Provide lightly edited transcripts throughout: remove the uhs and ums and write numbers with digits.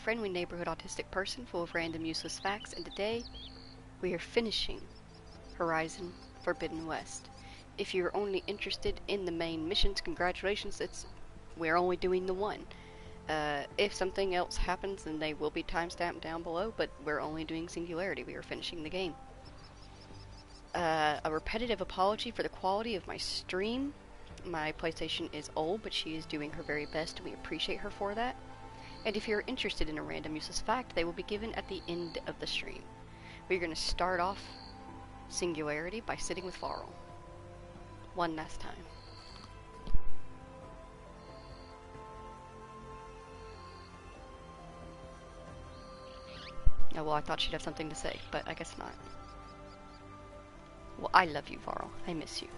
friendly neighborhood autistic person full of random useless facts, and today we are finishing Horizon Forbidden West. If you're only interested in the main missions, congratulations, we're only doing the one. If something else happens, then they will be timestamped down below, but we're only doing Singularity. We are finishing the game. A repetitive apology for the quality of my stream. My PlayStation is old, but she is doing her very best, and we appreciate her for that. And if you're interested in a random useless fact, they will be given at the end of the stream. We're going to start off Singularity by sitting with Farrell. One last time. Oh, well, I thought she'd have something to say, but I guess not. Well, I love you, Varl. I miss you.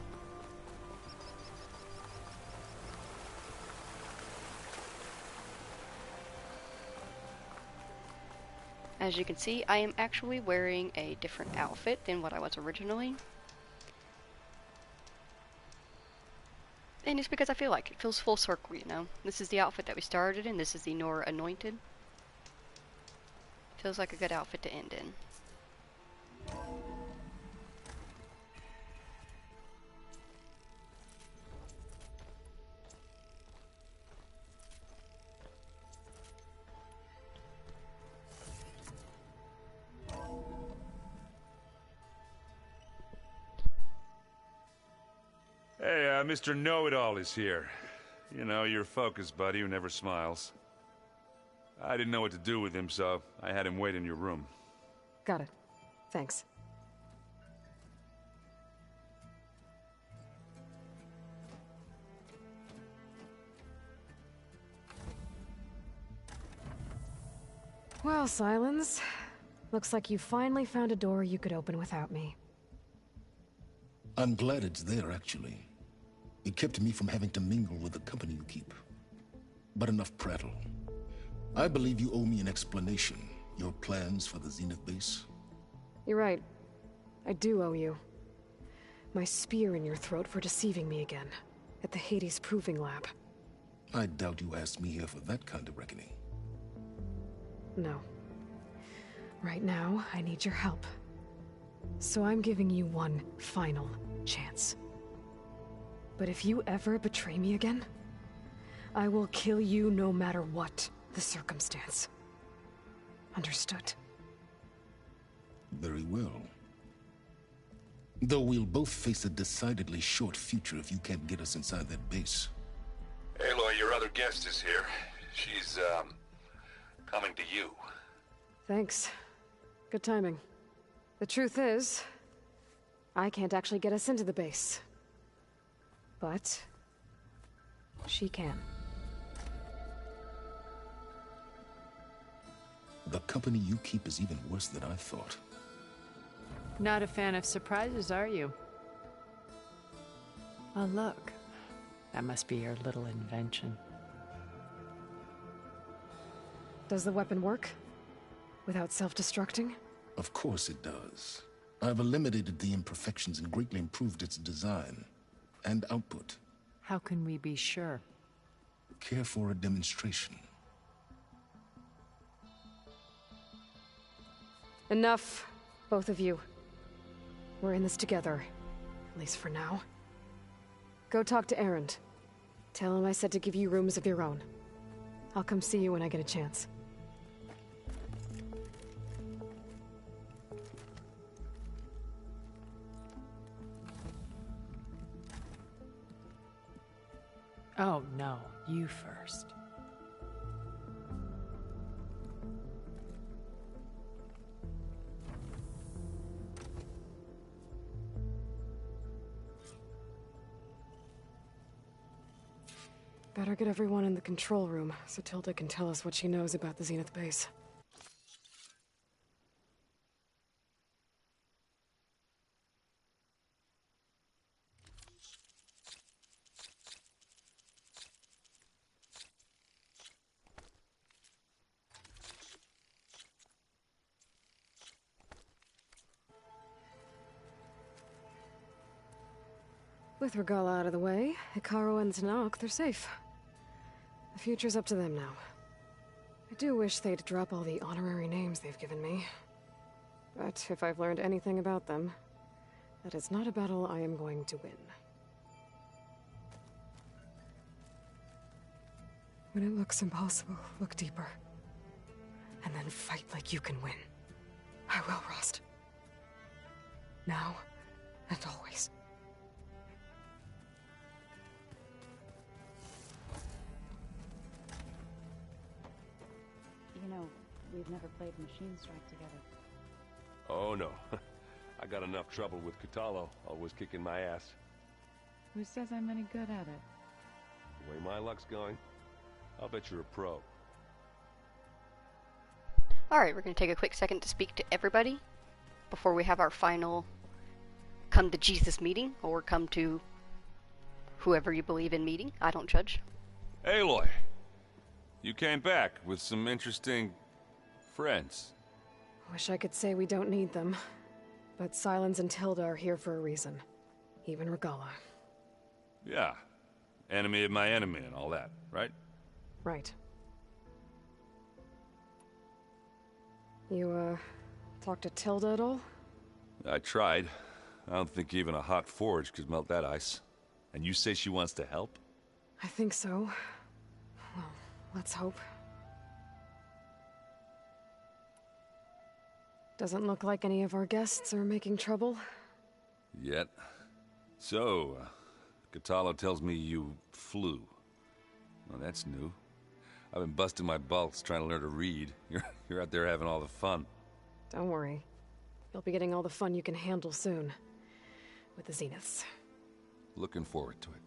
As you can see, I am actually wearing a different outfit than what I was originally. And it's because I feel like it feels full circle, you know? This is the outfit that we started in, this is the Nora Anointed. Feels like a good outfit to end in. Hey, Mr. Know-It-All is here. You know, your focus buddy who never smiles. I didn't know what to do with him, so I had him wait in your room. Got it. Thanks. Well, Silence. Looks like you finally found a door you could open without me. I'm glad it's there, actually. It kept me from having to mingle with the company you keep. But enough prattle. I believe you owe me an explanation. Your plans for the Zenith base? You're right. I do owe you. My spear in your throat for deceiving me again. At the Hades Proving Lab. I doubt you asked me here for that kind of reckoning. No. Right now, I need your help. So I'm giving you one final chance. But if you ever betray me again, I will kill you no matter what the circumstance. Understood? Very well. Though we'll both face a decidedly short future if you can't get us inside that base. Aloy, your other guest is here. She's, coming to you. Thanks. Good timing. The truth is, I can't actually get us into the base. But she can. The company you keep is even worse than I thought. Not a fan of surprises, are you? Oh, look. That must be your little invention. Does the weapon work? Without self-destructing? Of course it does. I've eliminated the imperfections and greatly improved its design and output. How can we be sure? Care for a demonstration? Enough, both of you. We're in this together, at least for now. Go talk to Erend. Tell him I said to give you rooms of your own. I'll come see you when I get a chance. Oh, no. You first. Better get everyone in the control room so Tilda can tell us what she knows about the Zenith base. With Regala out of the way, Hikaru and Tanakh, they're safe. The future's up to them now. I do wish they'd drop all the honorary names they've given me. But if I've learned anything about them, that is not a battle I am going to win. When it looks impossible, look deeper. And then fight like you can win. I will, Rost. Now and always. You know, we've never played Machine Strike together. Oh no. I got enough trouble with Catalo, always kicking my ass. Who says I'm any good at it? The way my luck's going, I'll bet you're a pro. Alright, we're going to take a quick second to speak to everybody before we have our final come to Jesus meeting, or come to whoever you believe in meeting. I don't judge. Aloy, you came back with some interesting friends. Wish I could say we don't need them, but Silence and Tilda are here for a reason. Even Regala. Yeah, enemy of my enemy and all that, right? Right. You, talked to Tilda at all? I tried. I don't think even a hot forge could melt that ice. And you say she wants to help? I think so. Well, let's hope. Doesn't look like any of our guests are making trouble. Yet. So, Catalo tells me you flew. Well, that's new. I've been busting my balls trying to learn to read. You're out there having all the fun. Don't worry. You'll be getting all the fun you can handle soon. With the Zeniths. Looking forward to it.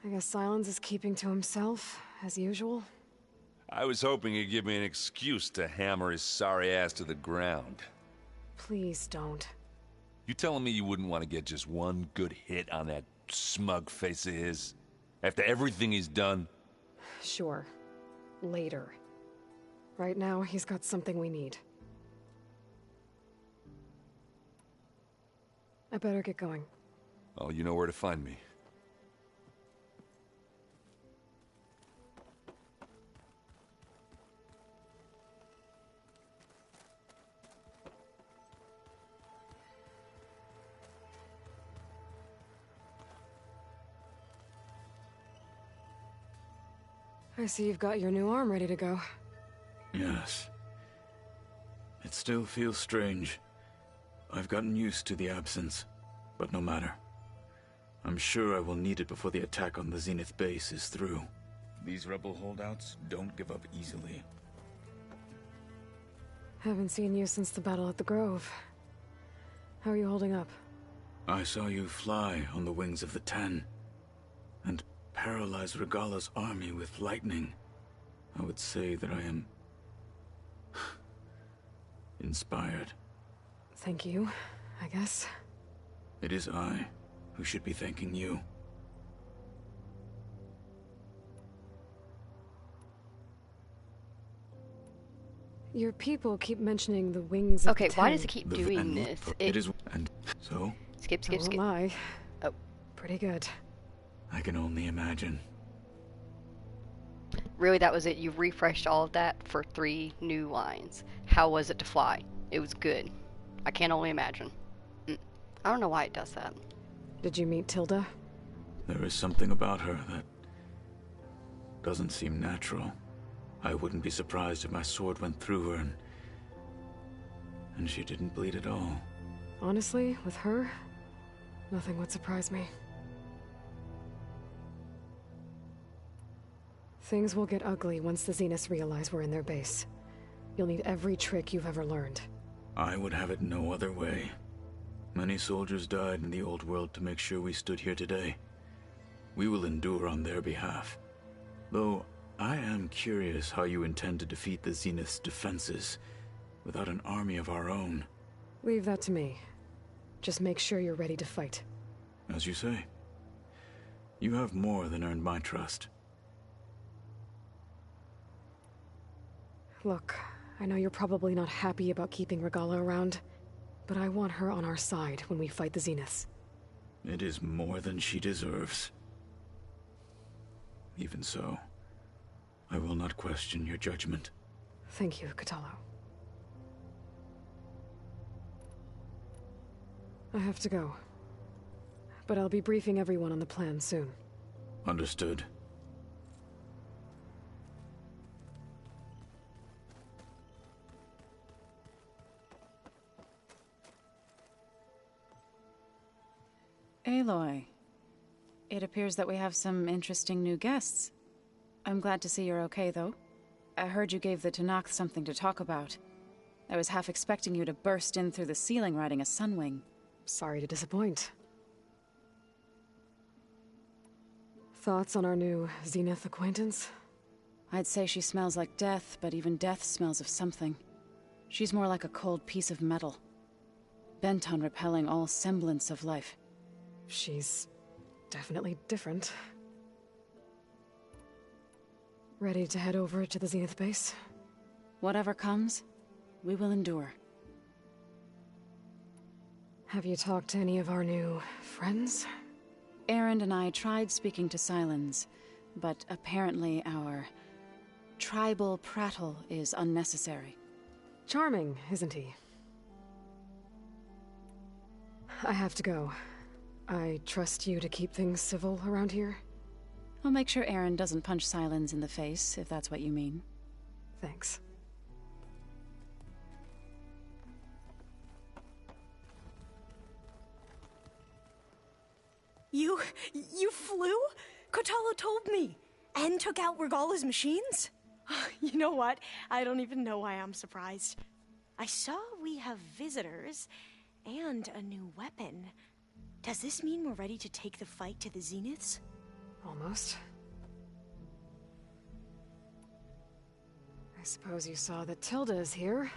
I guess Silence is keeping to himself, as usual. I was hoping he'd give me an excuse to hammer his sorry ass to the ground. Please don't. You telling me you wouldn't want to get just one good hit on that smug face of his? After everything he's done? Sure. Later. Right now, he's got something we need. I better get going. Oh, you know where to find me. I see you've got your new arm ready to go. Yes. It still feels strange. I've gotten used to the absence, but no matter. I'm sure I will need it before the attack on the Zenith base is through. These rebel holdouts don't give up easily. Haven't seen you since the battle at the Grove. How are you holding up? I saw you fly on the wings of the Ten, and paralyze Regala's army with lightning. I would say that I am inspired. Thank you, I guess. It is I who should be thanking you. Your people keep mentioning the wings of Okay, the why Ten. does it keep doing this? It is, and so Skip, skip, I won't skip. lie. Oh. Pretty good. I can only imagine. Really, that was it. You refreshed all of that for 3 new lines. How was it to fly? It was good. I can only imagine. I don't know why it does that. Did you meet Tilda? There is something about her that doesn't seem natural. I wouldn't be surprised if my sword went through her and she didn't bleed at all. Honestly, with her, nothing would surprise me. Things will get ugly once the Zeniths realize we're in their base. You'll need every trick you've ever learned. I would have it no other way. Many soldiers died in the old world to make sure we stood here today. We will endure on their behalf. Though, I am curious how you intend to defeat the Zenith's defenses without an army of our own. Leave that to me. Just make sure you're ready to fight. As you say. You have more than earned my trust. Look, I know you're probably not happy about keeping Regala around, but I want her on our side when we fight the Zeniths. It is more than she deserves. Even so, I will not question your judgment. Thank you, Katalo. I have to go. But I'll be briefing everyone on the plan soon. Understood. Aloy, it appears that we have some interesting new guests. I'm glad to see you're okay, though. I heard you gave the Tanakh something to talk about. I was half expecting you to burst in through the ceiling riding a sunwing. Sorry to disappoint. Thoughts on our new Zenith acquaintance? I'd say she smells like death, but even death smells of something. She's more like a cold piece of metal, bent on repelling all semblance of life. She's definitely different. Ready to head over to the Zenith base? Whatever comes, we will endure. Have you talked to any of our new friends? Erend and I tried speaking to Silence, but apparently our tribal prattle is unnecessary. Charming, isn't he? I have to go. I trust you to keep things civil around here? I'll make sure Erend doesn't punch Silence in the face, if that's what you mean. Thanks. You flew? Kotalo told me. And took out Regala's machines? You know what? I don't even know why I'm surprised. I saw we have visitors and a new weapon. Does this mean we're ready to take the fight to the Zeniths? Almost. I suppose you saw that Tilda is here.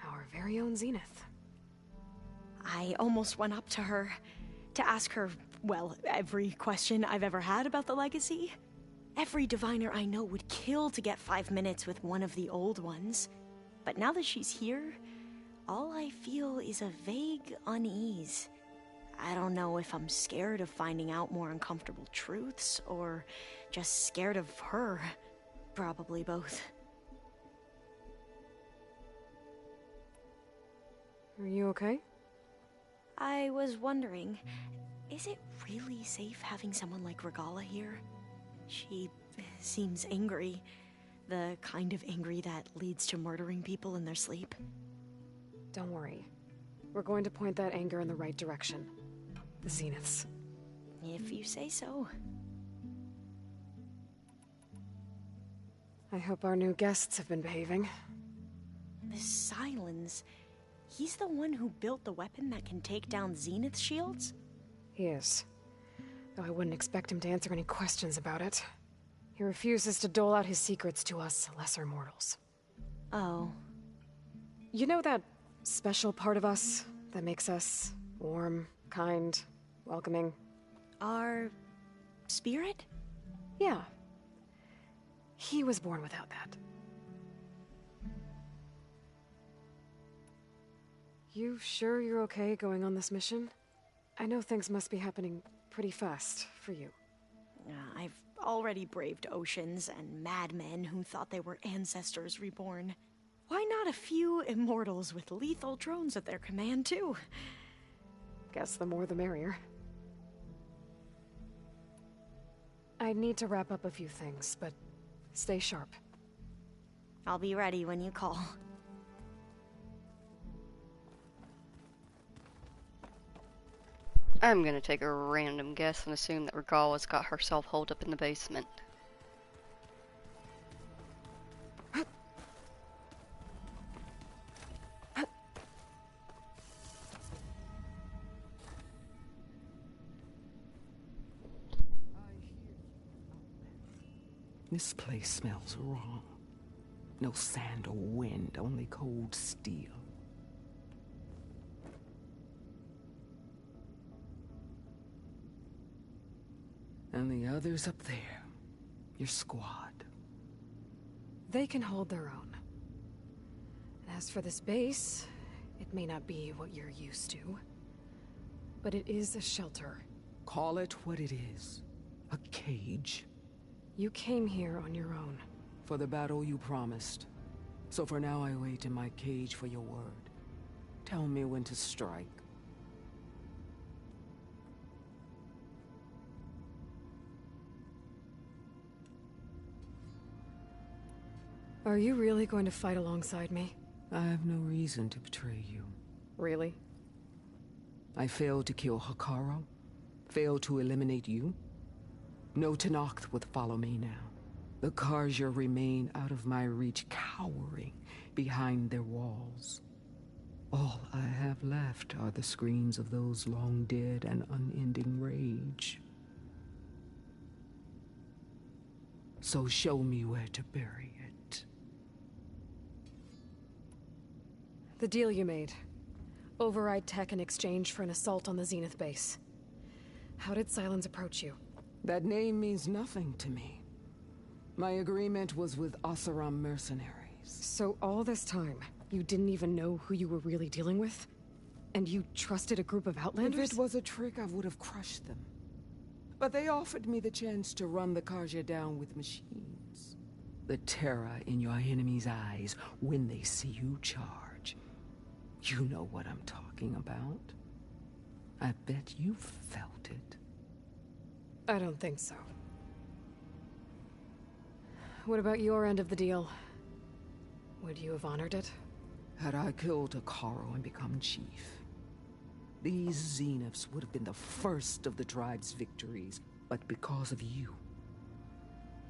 Our very own Zenith. I almost went up to her to ask her, well, every question I've ever had about the legacy. Every diviner I know would kill to get 5 minutes with one of the old ones. But now that she's here, all I feel is a vague unease. I don't know if I'm scared of finding out more uncomfortable truths, or just scared of her. Probably both. Are you okay? I was wondering, is it really safe having someone like Regala here? She seems angry. The kind of angry that leads to murdering people in their sleep. Don't worry. We're going to point that anger in the right direction. The Zeniths. If you say so. I hope our new guests have been behaving. This Silence, he's the one who built the weapon that can take down Zenith shields? He is. Though I wouldn't expect him to answer any questions about it. He refuses to dole out his secrets to us lesser mortals. Oh. You know that special part of us that makes us warm, kind, welcoming? Our spirit? Yeah. He was born without that. You sure you're okay going on this mission? I know things must be happening pretty fast for you. I've already braved oceans and madmen who thought they were ancestors reborn. Why not a few immortals with lethal drones at their command, too? Guess the more the merrier. I need to wrap up a few things, but stay sharp. I'll be ready when you call. I'm gonna take a random guess and assume that Regala's got herself holed up in the basement. This place smells wrong. No sand or wind, only cold steel. And the others up there, your squad. They can hold their own. As for this base, it may not be what you're used to, but it is a shelter. Call it what it is. A cage. You came here on your own. For the battle you promised. So for now I wait in my cage for your word. Tell me when to strike. Are you really going to fight alongside me? I have no reason to betray you. Really? I failed to kill Hikaru, failed to eliminate you. No Tenakth would follow me now. The Karja remain out of my reach, cowering behind their walls. All I have left are the screams of those long dead and unending rage. So show me where to bury it. The deal you made. Override tech in exchange for an assault on the Zenith base. How did Sylens approach you? That name means nothing to me. My agreement was with Oseram mercenaries. So all this time, you didn't even know who you were really dealing with? And you trusted a group of Outlanders? If it was a trick, I would have crushed them. But they offered me the chance to run the Karja down with machines. The terror in your enemy's eyes when they see you charge. You know what I'm talking about. I bet you felt it. I don't think so. What about your end of the deal? Would you have honored it? Had I killed Hikaru and become chief, these Zeniths would have been the first of the tribe's victories. But because of you,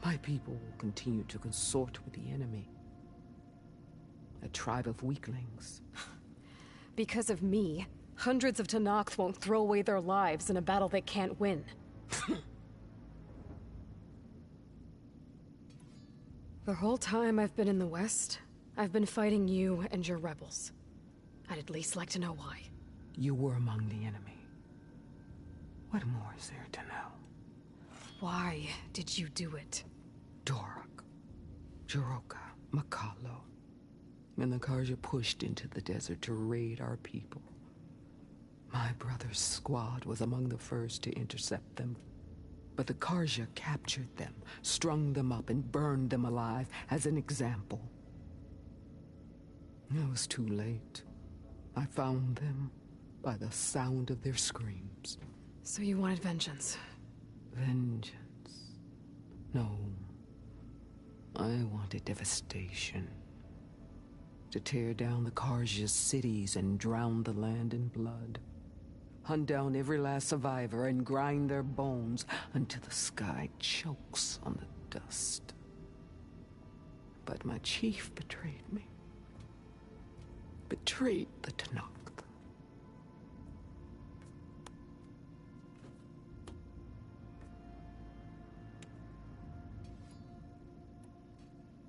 my people will continue to consort with the enemy. A tribe of weaklings. Because of me, hundreds of Tenakth won't throw away their lives in a battle they can't win. The whole time I've been in the West, I've been fighting you and your rebels. I'd at least like to know why. You were among the enemy. What more is there to know? Why did you do it? Dorak, Jiroka, Makalo, and the Karja pushed into the desert to raid our people. My brother's squad was among the first to intercept them. But the Karja captured them, strung them up, and burned them alive as an example. It was too late. I found them by the sound of their screams. So you wanted vengeance? Vengeance? No. I wanted devastation. To tear down the Karja's cities and drown the land in blood. Hunt down every last survivor and grind their bones until the sky chokes on the dust. But my chief betrayed me. Betrayed the Tenakth.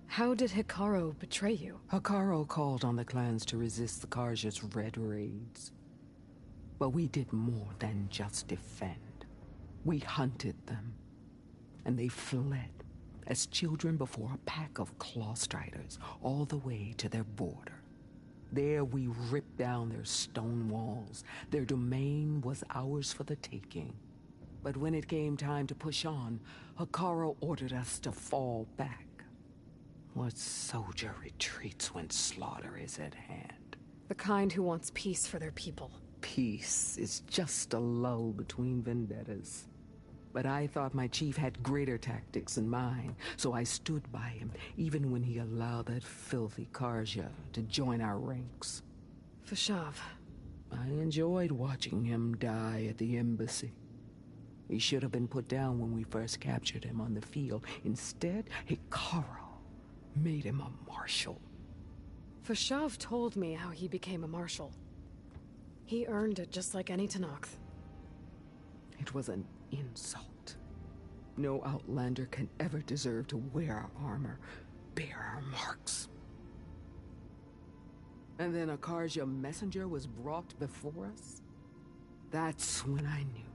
How did Hikaru betray you? Hikaru called on the clans to resist the Karja's red raids. But we did more than just defend. We hunted them, and they fled as children before a pack of claw striders all the way to their border. There we ripped down their stone walls. Their domain was ours for the taking. But when it came time to push on, Hikaru ordered us to fall back. What soldier retreats when slaughter is at hand? The kind who wants peace for their people. Peace is just a lull between vendettas. But I thought my chief had greater tactics than mine, so I stood by him, even when he allowed that filthy Karja to join our ranks. Fashav. I enjoyed watching him die at the embassy. He should have been put down when we first captured him on the field. Instead, Hikaru made him a marshal. Fashav told me how he became a marshal. He earned it just like any Tenakth. It was an insult. No Outlander can ever deserve to wear our armor, bear our marks. And then a Karja messenger was brought before us? That's when I knew.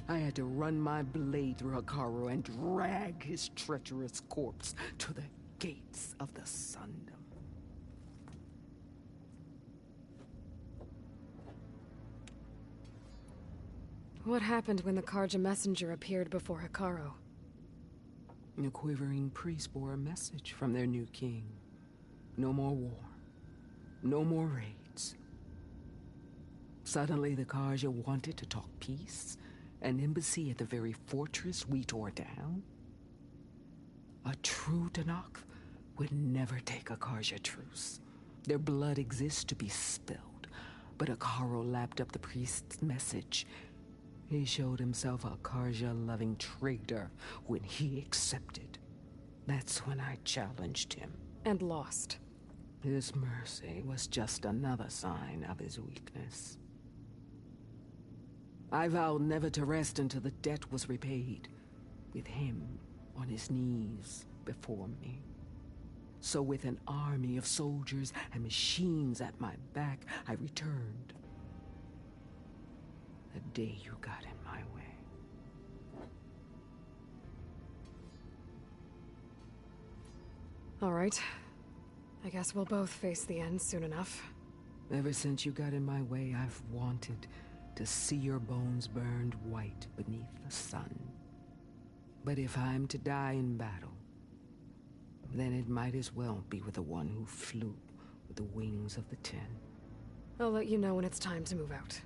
I had to run my blade through Hikaru and drag his treacherous corpse to the gates of the Sundom. What happened when the Karja messenger appeared before Hikaru? A quivering priest bore a message from their new king. No more war. No more raids. Suddenly, the Karja wanted to talk peace. An embassy at the very fortress we tore down? A true Tenakth would never take a Karja truce. Their blood exists to be spilled, but Akaro lapped up the priest's message. He showed himself a Karja-loving traitor when he accepted. That's when I challenged him. And lost. His mercy was just another sign of his weakness. I vowed never to rest until the debt was repaid, with him on his knees before me. So with an army of soldiers and machines at my back, I returned. The day you got in my way. All right. I guess we'll both face the end soon enough. Ever since you got in my way, I've wanted to see your bones burned white beneath the sun. But if I'm to die in battle, then it might as well be with the one who flew with the wings of the 10. I'll let you know when it's time to move out.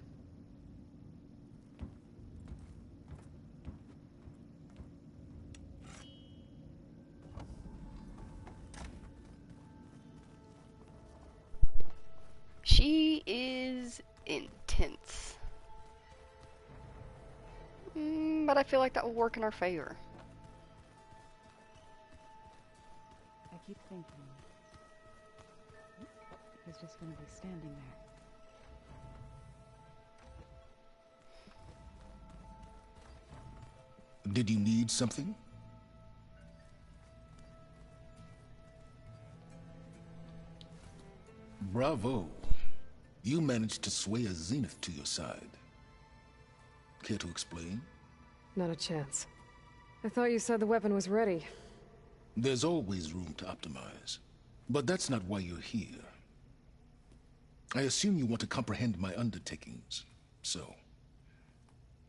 She is intense. But I feel like that will work in our favor. I keep thinking he's just gonna be standing there. Did you need something? Bravo. You managed to sway a Zenith to your side. Care to explain? Not a chance. I thought you said the weapon was ready. There's always room to optimize. But that's not why you're here. I assume you want to comprehend my undertakings. So,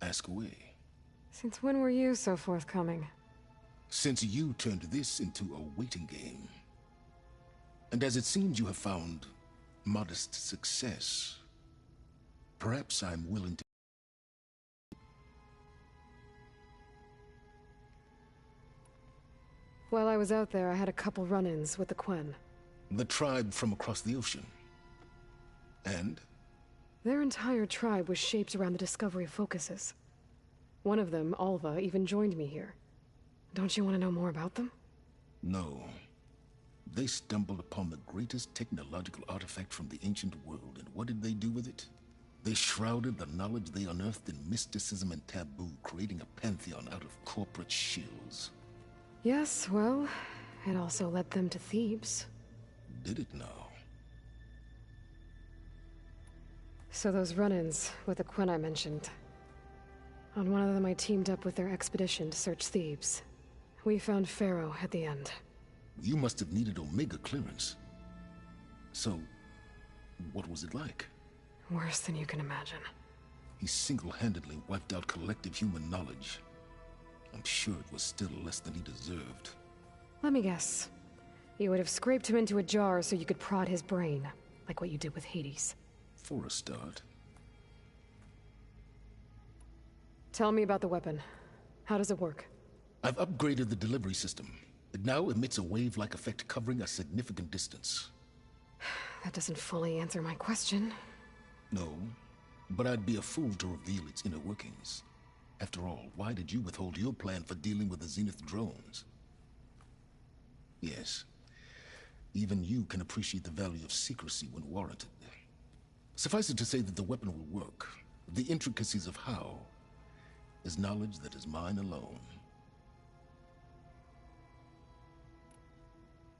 ask away. Since when were you so forthcoming? Since you turned this into a waiting game. And as it seems you have found modest success, perhaps I'm willing to... While I was out there, I had a couple run-ins with the Quen. The tribe from across the ocean. And? Their entire tribe was shaped around the discovery of focuses. One of them, Alva, even joined me here. Don't you want to know more about them? No. They stumbled upon the greatest technological artifact from the ancient world, and what did they do with it? They shrouded the knowledge they unearthed in mysticism and taboo, creating a pantheon out of corporate shills. Yes, well, it also led them to Thebes. Did it now? So those run-ins with the Quen I mentioned. On one of them I teamed up with their expedition to search Thebes. We found Pharaoh at the end. You must have needed Omega clearance. So, what was it like? Worse than you can imagine. He single-handedly wiped out collective human knowledge. I'm sure it was still less than he deserved. Let me guess. You would have scraped him into a jar so you could prod his brain, like what you did with Hades. For a start. Tell me about the weapon. How does it work? I've upgraded the delivery system. It now emits a wave-like effect covering a significant distance. That doesn't fully answer my question. No, but I'd be a fool to reveal its inner workings. After all, why did you withhold your plan for dealing with the Zenith drones? Yes, even you can appreciate the value of secrecy when warranted. Suffice it to say that the weapon will work. The intricacies of how is knowledge that is mine alone.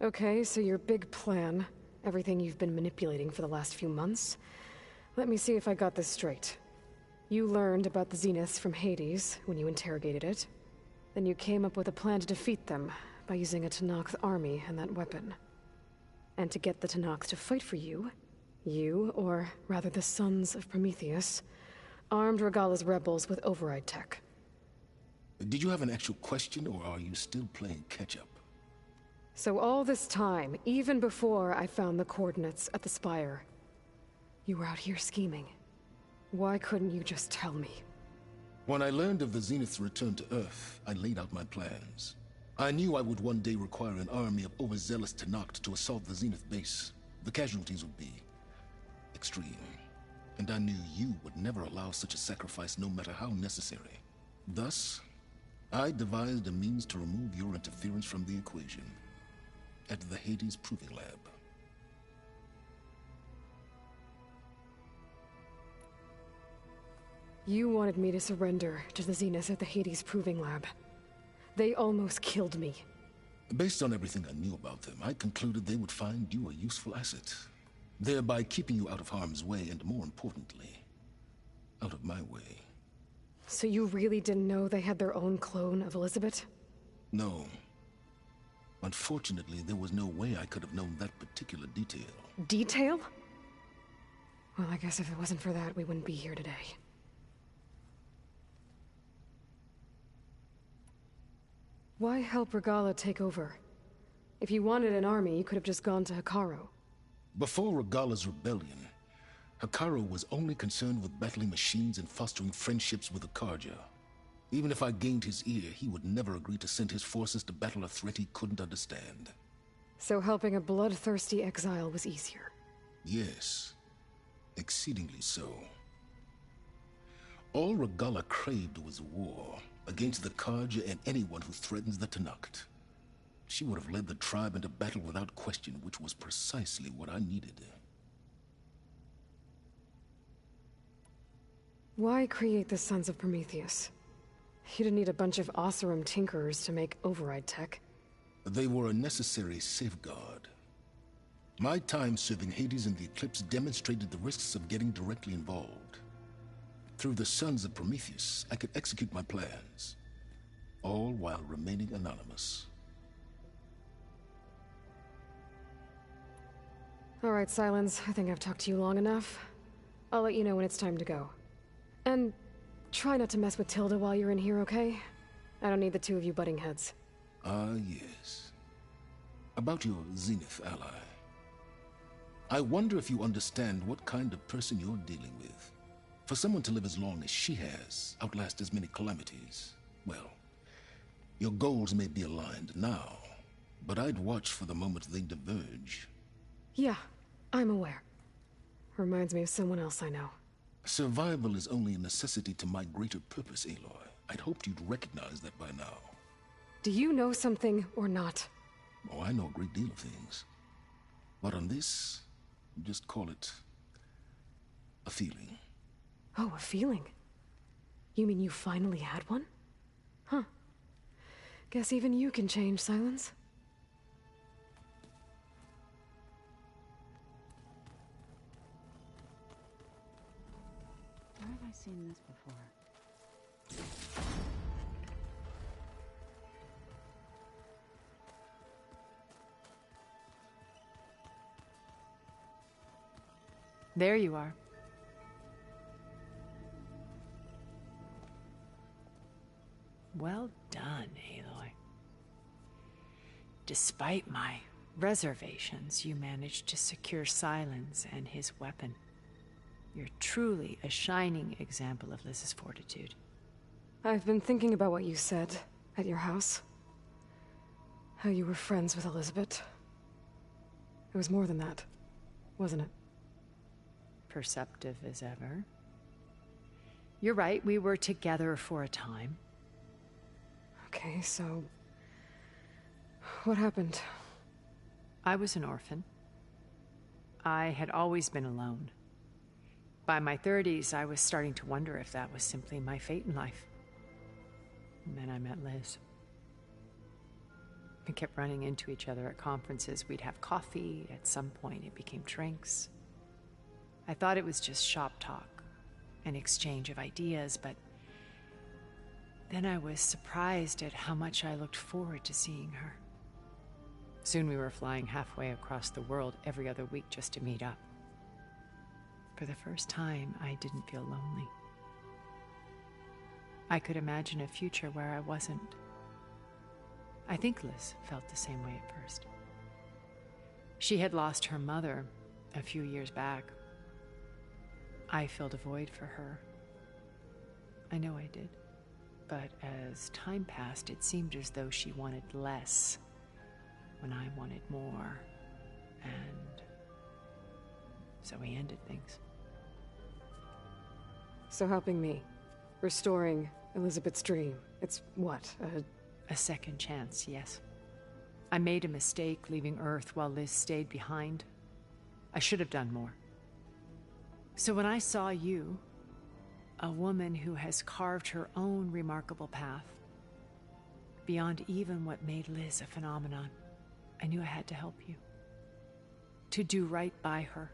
Okay, so your big plan, everything you've been manipulating for the last few months. Let me see if I got this straight. You learned about the Zeniths from Hades when you interrogated it. Then you came up with a plan to defeat them by using a Tenakth army and that weapon. And to get the Tenakth to fight for you, or rather the Sons of Prometheus, armed Regala's rebels with override tech. Did you have an actual question, or are you still playing catch-up? So all this time, even before I found the coordinates at the Spire, you were out here scheming. Why couldn't you just tell me? When I learned of the Zenith's return to Earth, I laid out my plans. I knew I would one day require an army of overzealous Tenakth to assault the Zenith base. The casualties would be extreme. And I knew you would never allow such a sacrifice, no matter how necessary. Thus, I devised a means to remove your interference from the equation at the Hades Proving Lab. You wanted me to surrender to the Zenith at the Hades Proving Lab. They almost killed me. Based on everything I knew about them, I concluded they would find you a useful asset, thereby keeping you out of harm's way and, more importantly, out of my way. So you really didn't know they had their own clone of Elizabeth? No. Unfortunately, there was no way I could have known that particular detail. Detail? Well, I guess if it wasn't for that, we wouldn't be here today. Why help Regala take over? If you wanted an army, you could have just gone to Hekarro. Before Regala's rebellion, Hekarro was only concerned with battling machines and fostering friendships with the Karja. Even if I gained his ear, he would never agree to send his forces to battle a threat he couldn't understand. So helping a bloodthirsty exile was easier? Yes, exceedingly so. All Regala craved was war against the Karja and anyone who threatens the Tenakth. She would have led the tribe into battle without question, which was precisely what I needed. Why create the Sons of Prometheus? You didn't need a bunch of Oseram tinkerers to make override tech. They were a necessary safeguard. My time serving Hades and the Eclipse demonstrated the risks of getting directly involved. Through the Sons of Prometheus, I could execute my plans, all while remaining anonymous. All right, Silence. I think I've talked to you long enough. I'll let you know when it's time to go. And try not to mess with Tilda while you're in here, okay? I don't need the two of you butting heads. Ah, yes. About your Zenith ally. I wonder if you understand what kind of person you're dealing with. For someone to live as long as she has, outlast as many calamities, well, your goals may be aligned now, but I'd watch for the moment they diverge. Yeah, I'm aware. Reminds me of someone else I know. Survival is only a necessity to my greater purpose, Aloy. I'd hoped you'd recognize that by now. Do you know something or not? Oh, I know a great deal of things. But on this, just call it a feeling. Oh, a feeling? You mean you finally had one? Huh. Guess even you can change, Silence. Where have I seen this before? There you are. Well done, Aloy. Despite my reservations, you managed to secure Silence and his weapon. You're truly a shining example of Liz's fortitude. I've been thinking about what you said at your house. How you were friends with Elizabeth. It was more than that, wasn't it? Perceptive as ever. You're right, we were together for a time. Okay, so... what happened? I was an orphan. I had always been alone. By my 30s, I was starting to wonder if that was simply my fate in life. And then I met Liz. We kept running into each other at conferences. We'd have coffee. At some point, it became drinks. I thought it was just shop talk, an exchange of ideas, but then I was surprised at how much I looked forward to seeing her. Soon we were flying halfway across the world every other week just to meet up. For the first time, I didn't feel lonely. I could imagine a future where I wasn't. I think Liz felt the same way at first. She had lost her mother a few years back. I filled a void for her. I know I did. But as time passed, it seemed as though she wanted less when I wanted more. And so we ended things. So helping me, restoring Elizabeth's dream, it's what, a second chance, yes. I made a mistake leaving Earth while Liz stayed behind. I should have done more. So when I saw you, a woman who has carved her own remarkable path, beyond even what made Liz a phenomenon, I knew I had to help you. To do right by her.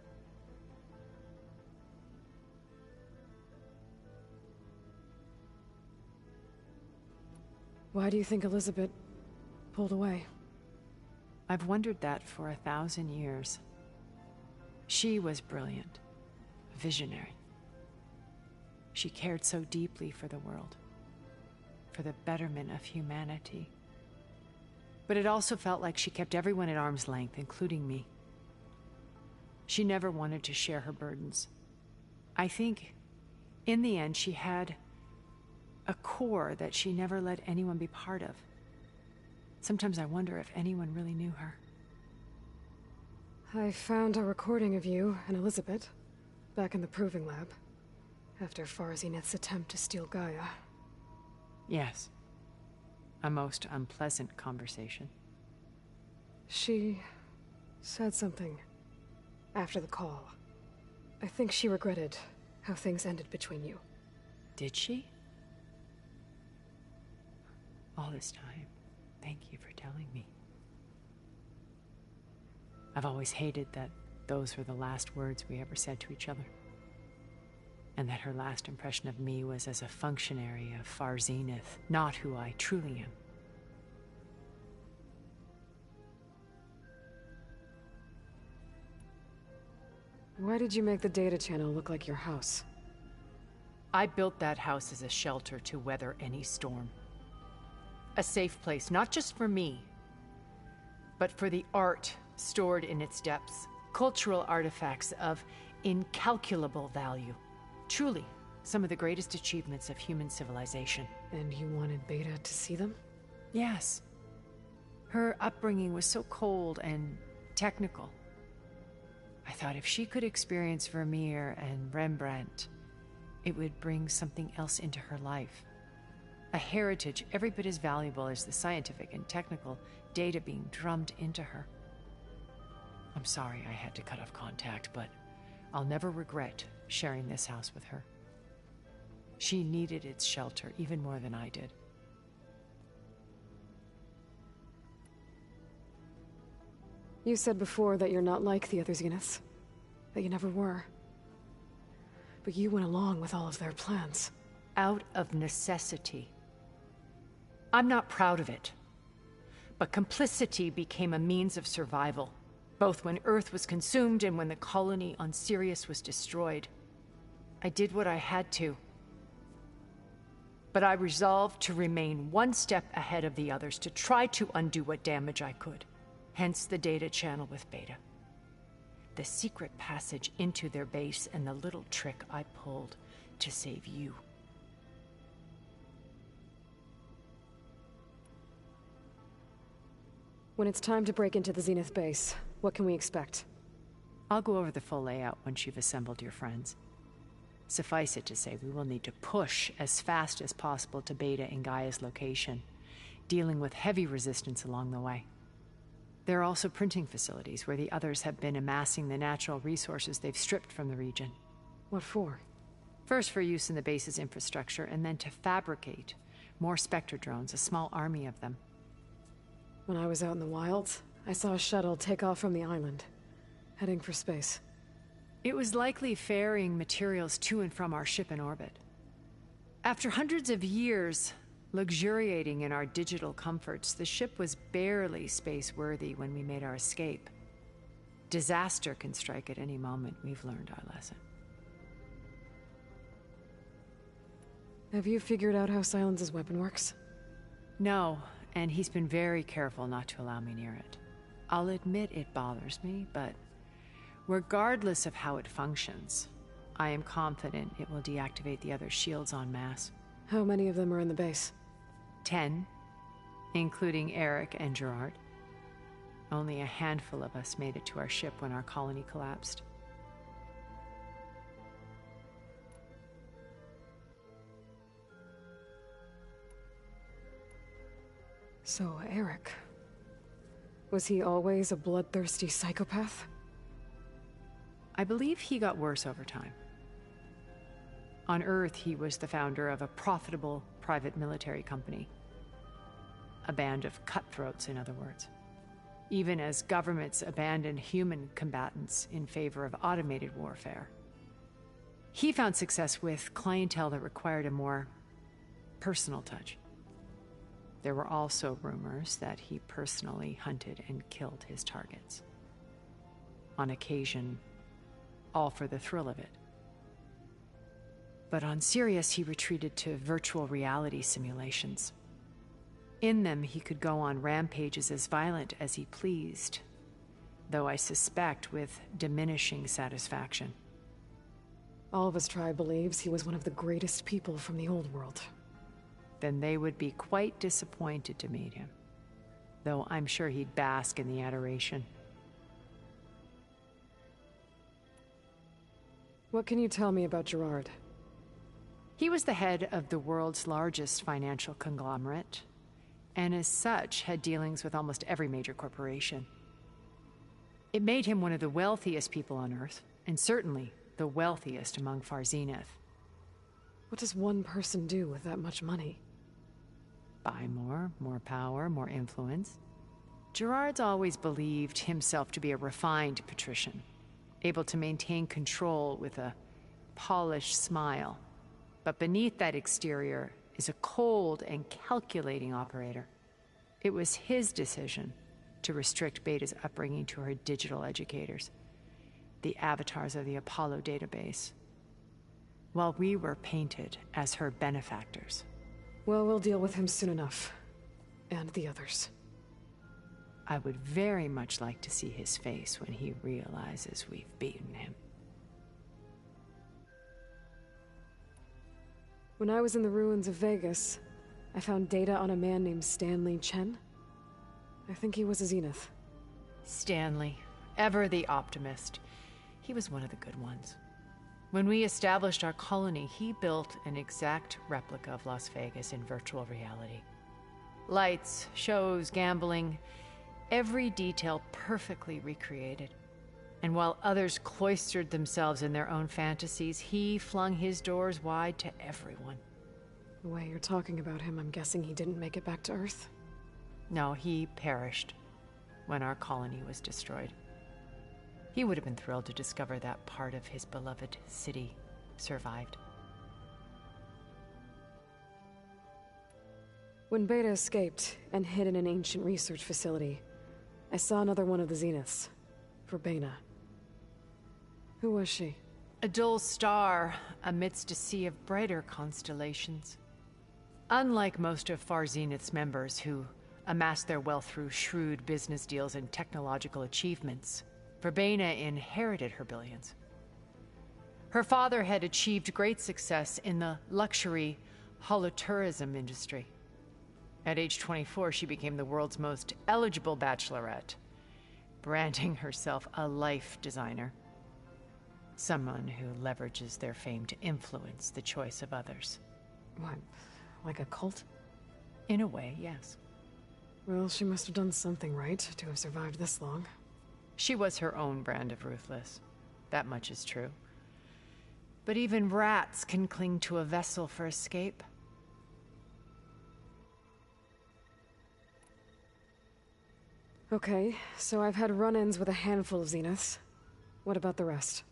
Why do you think Elizabeth pulled away? I've wondered that for 1,000 years. She was brilliant, visionary. She cared so deeply for the world, for the betterment of humanity. But it also felt like she kept everyone at arm's length, including me. She never wanted to share her burdens. I think, in the end, she had a core that she never let anyone be part of. Sometimes I wonder if anyone really knew her. I found a recording of you and Elizabeth back in the proving lab after Farzineth's attempt to steal Gaia. Yes. A most unpleasant conversation. She said something after the call. I think she regretted how things ended between you. Did she? All this time, thank you for telling me. I've always hated that those were the last words we ever said to each other. And that her last impression of me was as a functionary of Farzineth, not who I truly am. Why did you make the data channel look like your house? I built that house as a shelter to weather any storm. A safe place, not just for me, but for the art stored in its depths. Cultural artifacts of incalculable value. Truly, some of the greatest achievements of human civilization. And you wanted Beta to see them? Yes. Her upbringing was so cold and technical. I thought if she could experience Vermeer and Rembrandt, it would bring something else into her life. A heritage every bit as valuable as the scientific and technical data being drummed into her. I'm sorry I had to cut off contact, but I'll never regret sharing this house with her. She needed its shelter even more than I did. You said before that you're not like the other Zeniths. That you never were. But you went along with all of their plans. Out of necessity. I'm not proud of it. But complicity became a means of survival, both when Earth was consumed and when the colony on Sirius was destroyed. I did what I had to. But I resolved to remain one step ahead of the others, to try to undo what damage I could. Hence the data channel with Beta. The secret passage into their base and the little trick I pulled to save you. When it's time to break into the Zenith base, what can we expect? I'll go over the full layout once you've assembled your friends. Suffice it to say, we will need to push as fast as possible to Beta and Gaia's location, dealing with heavy resistance along the way. There are also printing facilities where the others have been amassing the natural resources they've stripped from the region. What for? First for use in the base's infrastructure, and then to fabricate more Spectre drones, a small army of them. When I was out in the wilds, I saw a shuttle take off from the island, heading for space. It was likely ferrying materials to and from our ship in orbit. After hundreds of years luxuriating in our digital comforts, the ship was barely space-worthy when we made our escape. Disaster can strike at any moment. We've learned our lesson. Have you figured out how Silence's weapon works? No, and he's been very careful not to allow me near it. I'll admit it bothers me, but regardless of how it functions, I am confident it will deactivate the other shields en masse. How many of them are in the base? 10, including Eric and Gerard. Only a handful of us made it to our ship when our colony collapsed. So, Eric... was he always a bloodthirsty psychopath? I believe he got worse over time. On Earth, he was the founder of a profitable private military company. A band of cutthroats, in other words. Even as governments abandoned human combatants in favor of automated warfare. He found success with clientele that required a more personal touch. There were also rumors that he personally hunted and killed his targets. On occasion, all for the thrill of it. But on Sirius, he retreated to virtual reality simulations. In them, he could go on rampages as violent as he pleased, though I suspect with diminishing satisfaction. All of his tribe believes he was one of the greatest people from the old world. Then they would be quite disappointed to meet him, though I'm sure he'd bask in the adoration. What can you tell me about Gerard? He was the head of the world's largest financial conglomerate, and as such had dealings with almost every major corporation. It made him one of the wealthiest people on Earth, and certainly the wealthiest among Far Zenith. What does one person do with that much money? Buy more power, more influence. Gerard's always believed himself to be a refined patrician, able to maintain control with a polished smile. But beneath that exterior is a cold and calculating operator. It was his decision to restrict Beta's upbringing to her digital educators, the avatars of the Apollo database, while we were painted as her benefactors. Well, we'll deal with him soon enough. And the others. I would very much like to see his face when he realizes we've beaten him. When I was in the ruins of Vegas, I found data on a man named Stanley Chen. I think he was a Zenith. Stanley, ever the optimist. He was one of the good ones. When we established our colony, he built an exact replica of Las Vegas in virtual reality. Lights, shows, gambling, every detail perfectly recreated. And while others cloistered themselves in their own fantasies, he flung his doors wide to everyone. The way you're talking about him, I'm guessing he didn't make it back to Earth? No, he perished when our colony was destroyed. He would have been thrilled to discover that part of his beloved city survived. When Beta escaped and hid in an ancient research facility, I saw another one of the Zeniths, Verbena. Who was she? A dull star amidst a sea of brighter constellations. Unlike most of Far Zenith's members who amassed their wealth through shrewd business deals and technological achievements, Verbena inherited her billions. Her father had achieved great success in the luxury holotourism industry. At age 24, she became the world's most eligible bachelorette, branding herself a life designer. Someone who leverages their fame to influence the choice of others. What, like a cult? In a way, yes. Well, she must have done something right to have survived this long. She was her own brand of ruthless. That much is true. But even rats can cling to a vessel for escape. Okay, so I've had run-ins with a handful of Zeniths. What about the rest?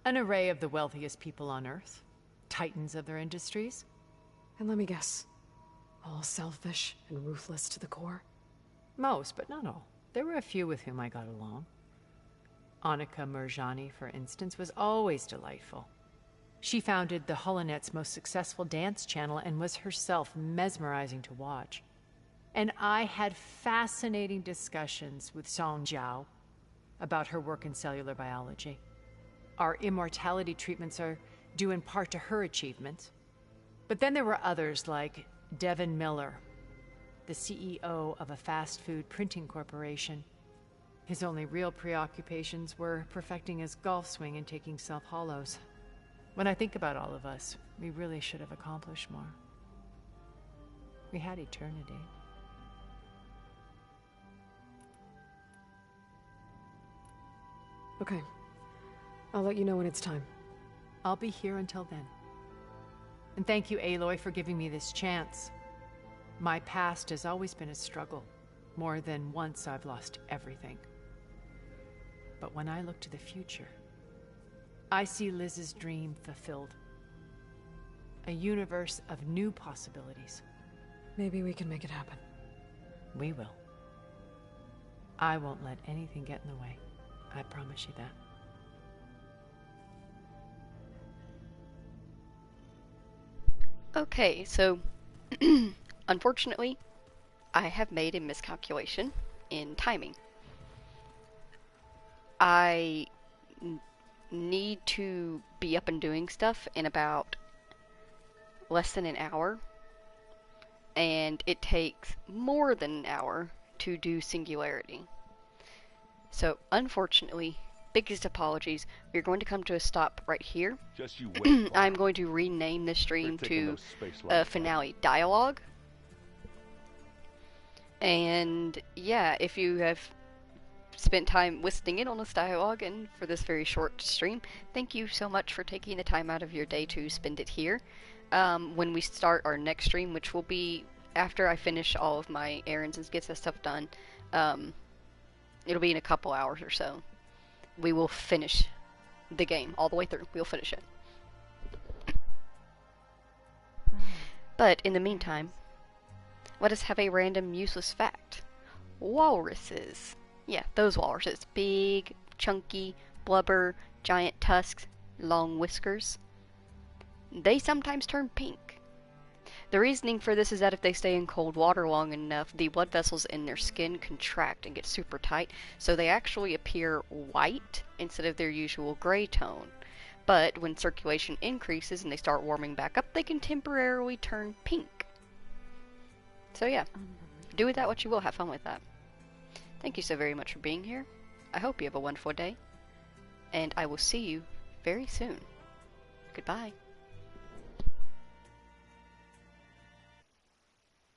An array of the wealthiest people on Earth. Titans of their industries. And let me guess. All selfish and ruthless to the core? Most, but not all. There were a few with whom I got along. Annika Murjani, for instance, was always delightful. She founded the Holonet's most successful dance channel and was herself mesmerizing to watch. And I had fascinating discussions with Song Jiao about her work in cellular biology. Our immortality treatments are due in part to her achievements. But then there were others like Devin Miller, the CEO of a fast food printing corporation. His only real preoccupations were perfecting his golf swing and taking self-hollows. When I think about all of us, we really should have accomplished more. We had eternity. Okay. I'll let you know when it's time. I'll be here until then. And thank you, Aloy, for giving me this chance. My past has always been a struggle. More than once I've lost everything. But when I look to the future, I see Liz's dream fulfilled. A universe of new possibilities. Maybe we can make it happen. We will. I won't let anything get in the way. I promise you that. Okay, so unfortunately, I have made a miscalculation in timing. I need to be up and doing stuff in about less than an hour, and it takes more than an hour to do Singularity. So, unfortunately, biggest apologies. We're going to come to a stop right here. Just you wait. I'm going to rename the stream They're taking to those space lights Finale Dialogue. And yeah, if you have spent time listening in on this dialogue and for this very short stream, thank you so much for taking the time out of your day to spend it here. When we start our next stream, which will be after I finish all of my errands and get that stuff done, it'll be in a couple hours or so. We will finish the game all the way through. We'll finish it. But in the meantime, let us have a random useless fact. Walruses. Yeah, those walruses. Big, chunky, blubber, giant tusks, long whiskers. They sometimes turn pink. The reasoning for this is that if they stay in cold water long enough, the blood vessels in their skin contract and get super tight, so they actually appear white instead of their usual gray tone. But when circulation increases and they start warming back up, they can temporarily turn pink. So yeah, do with that what you will. Have fun with that. Thank you so very much for being here. I hope you have a wonderful day, and I will see you very soon. Goodbye.